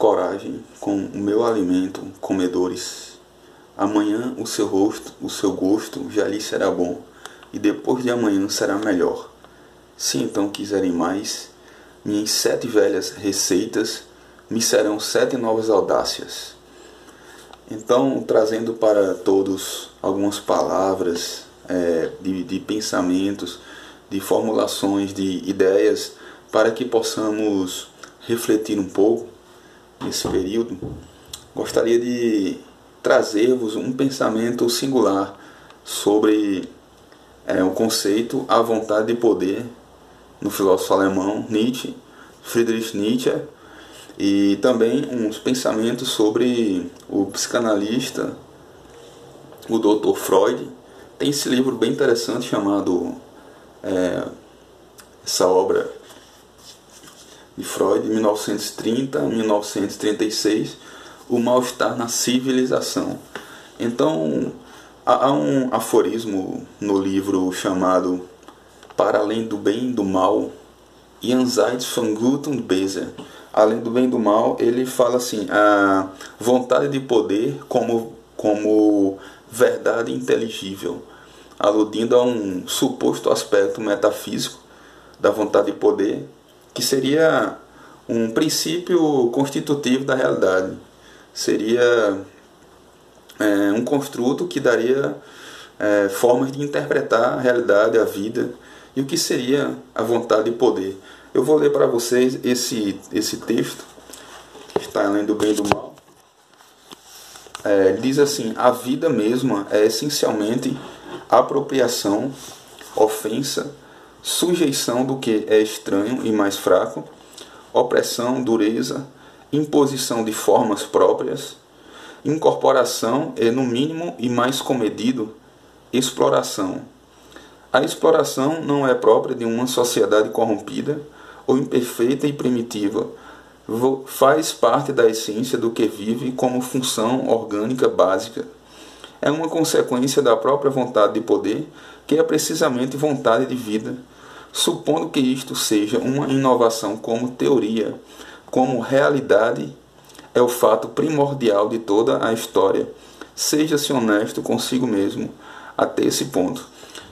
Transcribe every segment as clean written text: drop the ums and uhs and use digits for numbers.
Coragem com o meu alimento, comedores. Amanhã o seu rosto, o seu gosto já lhe será bom, e depois de amanhã será melhor. Se então quiserem mais, minhas 7 velhas receitas me serão 7 novas audácias. Então, trazendo para todos algumas palavras de pensamentos, de formulações, de ideias, para que possamos refletir um pouco nesse período, gostaria de trazer-vos um pensamento singular sobre o conceito A Vontade de Poder, no filósofo alemão Nietzsche, Friedrich Nietzsche, e também uns pensamentos sobre o psicanalista, o Dr. Freud. Tem esse livro bem interessante chamado, essa obra de Freud, 1930-1936, O Mal-Estar na Civilização. Então, há um aforismo no livro chamado Para Além do Bem e do Mal, Jenseits von Gut und Böse. Além do bem e do mal, ele fala assim: a vontade de poder como verdade inteligível, aludindo a um suposto aspecto metafísico da vontade de poder, que seria um princípio constitutivo da realidade. Seria um construto que daria formas de interpretar a realidade, a vida, e o que seria a vontade de poder. Eu vou ler para vocês esse texto, que está além do bem e do mal. Diz assim: a vida mesma é essencialmente apropriação, ofensa, sujeição do que é estranho e mais fraco, opressão, dureza, imposição de formas próprias, incorporação e, no mínimo e mais comedido, exploração. A exploração não é própria de uma sociedade corrompida ou imperfeita e primitiva. Faz parte da essência do que vive como função orgânica básica. É uma consequência da própria vontade de poder, que é precisamente vontade de vida. Supondo que isto seja uma inovação como teoria, como realidade, é o fato primordial de toda a história. Seja-se honesto consigo mesmo até esse ponto.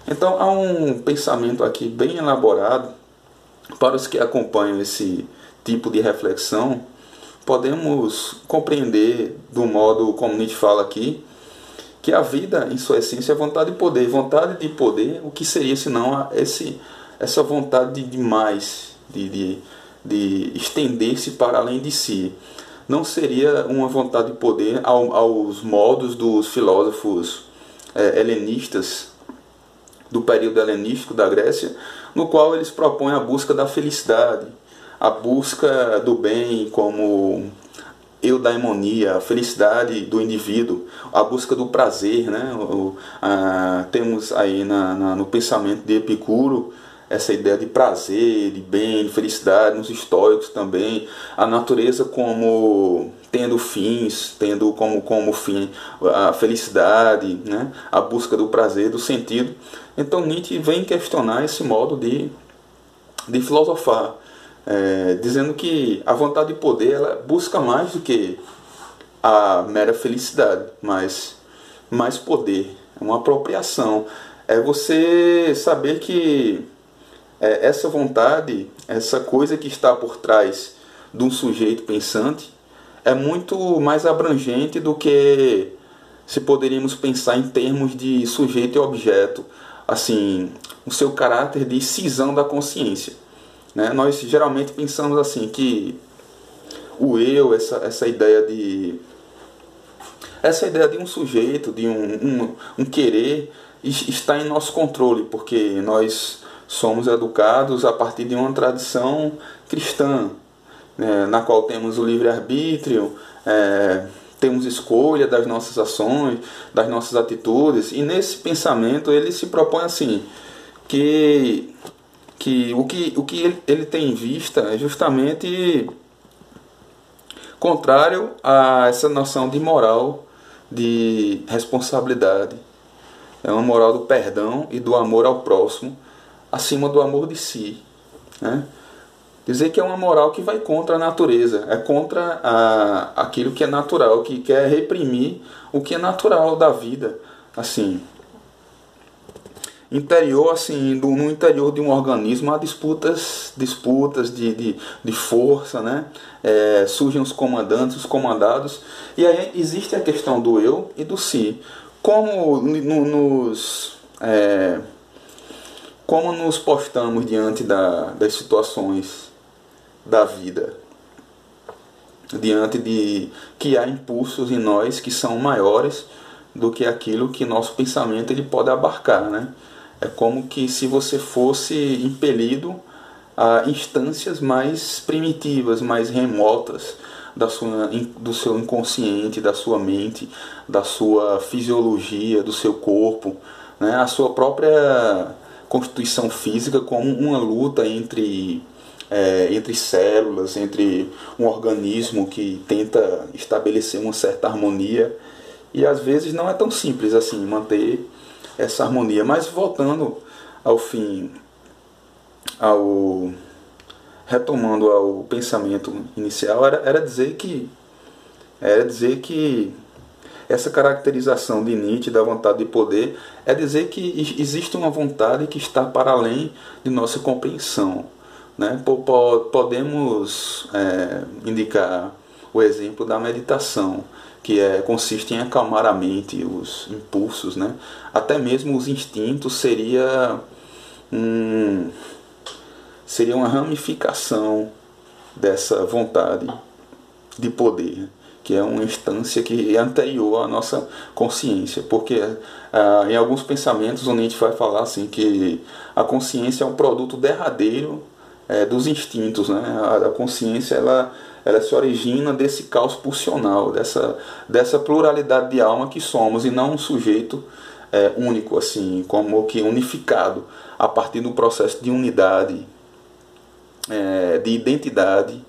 Então, há um pensamento aqui bem elaborado. Para os que acompanham esse tipo de reflexão, podemos compreender, do modo como Nietzsche fala aqui, que a vida, em sua essência, é vontade de poder. Vontade de poder, o que seria senão essa vontade de mais, de estender-se para além de si? Não seria uma vontade de poder aos modos dos filósofos helenistas, do período helenístico da Grécia, no qual eles propõem a busca da felicidade, a busca do bem como eudaimonia, a felicidade do indivíduo, a busca do prazer, né? Temos aí no pensamento de Epicuro essa ideia de prazer, de bem, de felicidade, nos estoicos também, a natureza como tendo fins, tendo como fim a felicidade, né? A busca do prazer, do sentido. Então Nietzsche vem questionar esse modo de filosofar, dizendo que a vontade de poder ela busca mais do que a mera felicidade, mas mais poder, uma apropriação. É você saber que essa vontade, essa coisa que está por trás de um sujeito pensante, é muito mais abrangente do que se poderíamos pensar em termos de sujeito e objeto, assim, o seu caráter de cisão da consciência, né? Nós geralmente pensamos assim que o eu, essa ideia de um sujeito, de um querer, está em nosso controle, porque nós somos educados a partir de uma tradição cristã, na qual temos o livre-arbítrio, temos escolha das nossas ações, das nossas atitudes, e nesse pensamento ele se propõe assim, que o que ele tem em vista é justamente contrário a essa noção de moral, de responsabilidade. É uma moral do perdão e do amor ao próximo, acima do amor de si, né? Dizer que é uma moral que vai contra a natureza, é contra aquilo que é natural, que quer reprimir o que é natural da vida. Assim, interior, assim, no interior de um organismo há disputas de força, né? Surgem os comandantes, os comandados, e aí existe a questão do eu e do si. Como nos postamos diante das situações da vida, diante de que há impulsos em nós que são maiores do que aquilo que nosso pensamento ele pode abarcar, né? É como que se você fosse impelido a instâncias mais primitivas, mais remotas do seu inconsciente, da sua mente, da sua fisiologia, do seu corpo, né? A sua própria constituição física como uma luta entre células, entre um organismo que tenta estabelecer uma certa harmonia, e às vezes não é tão simples assim manter essa harmonia. Mas voltando ao fim, retomando ao pensamento inicial, era dizer que essa caracterização de Nietzsche da vontade de poder é dizer que existe uma vontade que está para além de nossa compreensão, né? Podemos indicar o exemplo da meditação, que consiste em acalmar a mente, os impulsos, né? Até mesmo os instintos seria uma ramificação dessa vontade de poder, que é uma instância que é anterior à nossa consciência, porque em alguns pensamentos o Nietzsche vai falar assim que a consciência é um produto derradeiro dos instintos, né? A consciência ela se origina desse caos pulsional, dessa pluralidade de alma que somos, e não um sujeito único, assim, como que unificado a partir do processo de unidade, de identidade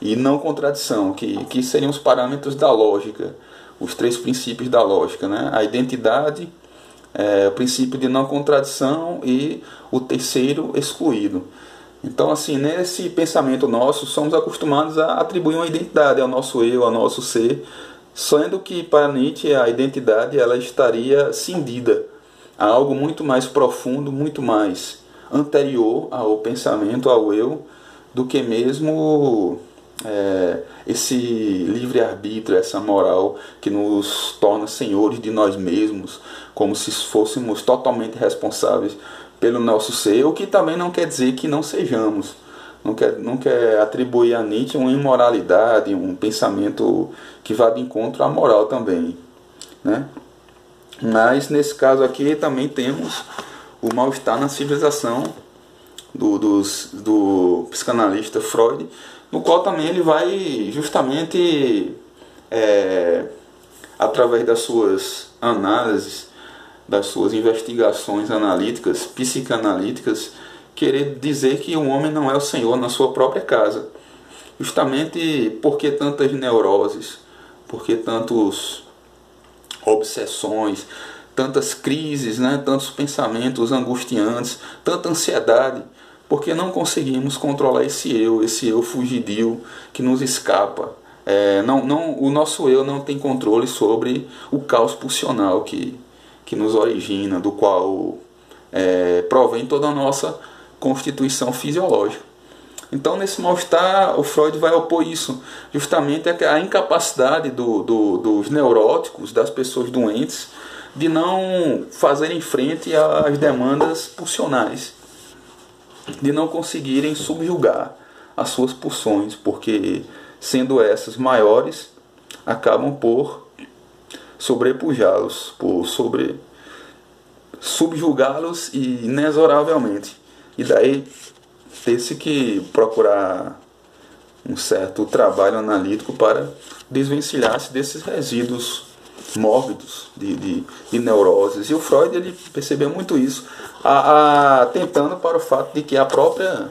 e não contradição, que seriam os parâmetros da lógica, os 3 princípios da lógica, né? A identidade, o princípio de não contradição e o terceiro excluído. Então, assim, nesse pensamento nosso, somos acostumados a atribuir uma identidade ao nosso eu, ao nosso ser, sendo que para Nietzsche a identidade ela estaria cindida a algo muito mais profundo, muito mais anterior ao pensamento, ao eu, do que mesmo esse livre-arbítrio, essa moral que nos torna senhores de nós mesmos, como se fôssemos totalmente responsáveis pelo nosso ser, o que também não quer dizer que não sejamos. Não quer atribuir a Nietzsche uma imoralidade, um pensamento que vá de encontro à moral também, né? Mas nesse caso aqui também temos o mal-estar na civilização do psicanalista Freud, no qual também ele vai justamente através das suas análises, das suas investigações analíticas, psicanalíticas, querer dizer que o homem não é o senhor na sua própria casa. Justamente porque tantas neuroses, porque tantas obsessões, tantas crises, né? Tantos pensamentos angustiantes, tanta ansiedade, porque não conseguimos controlar esse eu fugidio que nos escapa. O nosso eu não tem controle sobre o caos pulsional que nos origina, do qual provém toda a nossa constituição fisiológica. Então, nesse mal-estar, o Freud vai opor isso, justamente a incapacidade dos neuróticos, das pessoas doentes, de não fazerem frente às demandas pulsionais, de não conseguirem subjugar as suas pulsões, porque, sendo essas maiores, acabam por sobrepujá-los, por subjugá-los inexoravelmente. E daí ter-se que procurar um certo trabalho analítico para desvencilhar-se desses resíduos mórbidos de neuroses. E o Freud ele percebeu muito isso, tentando para o fato de que a própria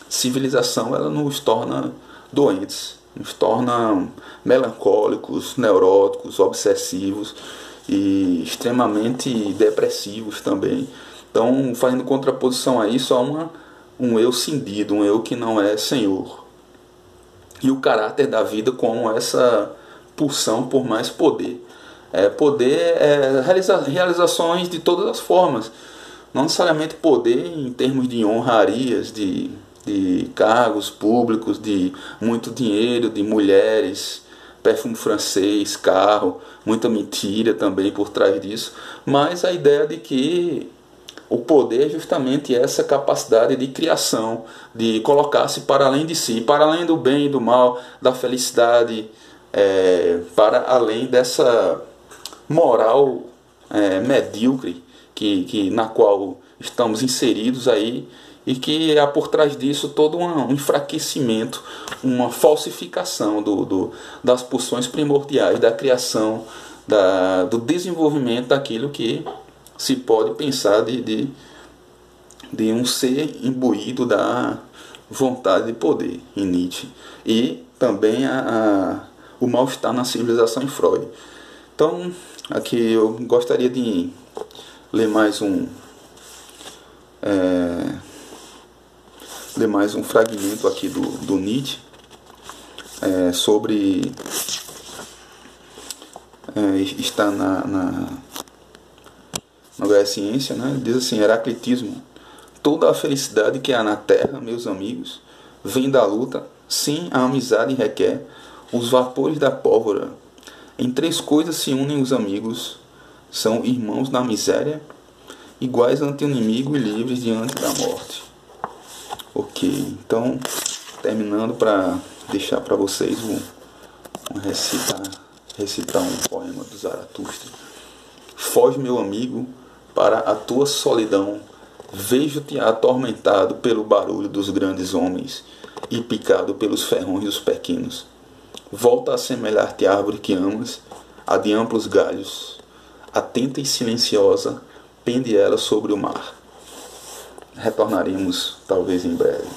civilização ela nos torna doentes, nos torna melancólicos, neuróticos, obsessivos e extremamente depressivos também. Então, fazendo contraposição a isso, há uma um eu cindido, um eu que não é senhor. E o caráter da vida como essa pulsão por mais poder. Poder é realizações de todas as formas. Não necessariamente poder em termos de honrarias, de cargos públicos, de muito dinheiro, de mulheres, perfume francês, carro, muita mentira também por trás disso. Mas a ideia de que o poder é justamente essa capacidade de criação, de colocar-se para além de si, para além do bem e do mal, da felicidade, para além dessa moral medíocre na qual estamos inseridos aí, e que há por trás disso todo um enfraquecimento, uma falsificação das pulsões primordiais da criação, do desenvolvimento daquilo que se pode pensar de um ser imbuído da vontade de poder em Nietzsche, e também o mal-estar na civilização em Freud. Então, aqui eu gostaria de ler mais um fragmento aqui do Nietzsche, sobre está na Ciência, né? Ele diz assim: Heraclitismo, toda a felicidade que há na terra, meus amigos, vem da luta. Sim, a amizade requer os vapores da pólvora. Em 3 coisas se unem os amigos: são irmãos na miséria, iguais ante o inimigo e livres diante da morte. Ok, então, terminando, para deixar para vocês recitar um poema do Zaratustra. Foge, meu amigo, para a tua solidão, vejo-te atormentado pelo barulho dos grandes homens e picado pelos ferrões dos pequenos. Volta a semelhar-te à árvore que amas, a de amplos galhos, atenta e silenciosa, pende ela sobre o mar. Retornaremos talvez em breve.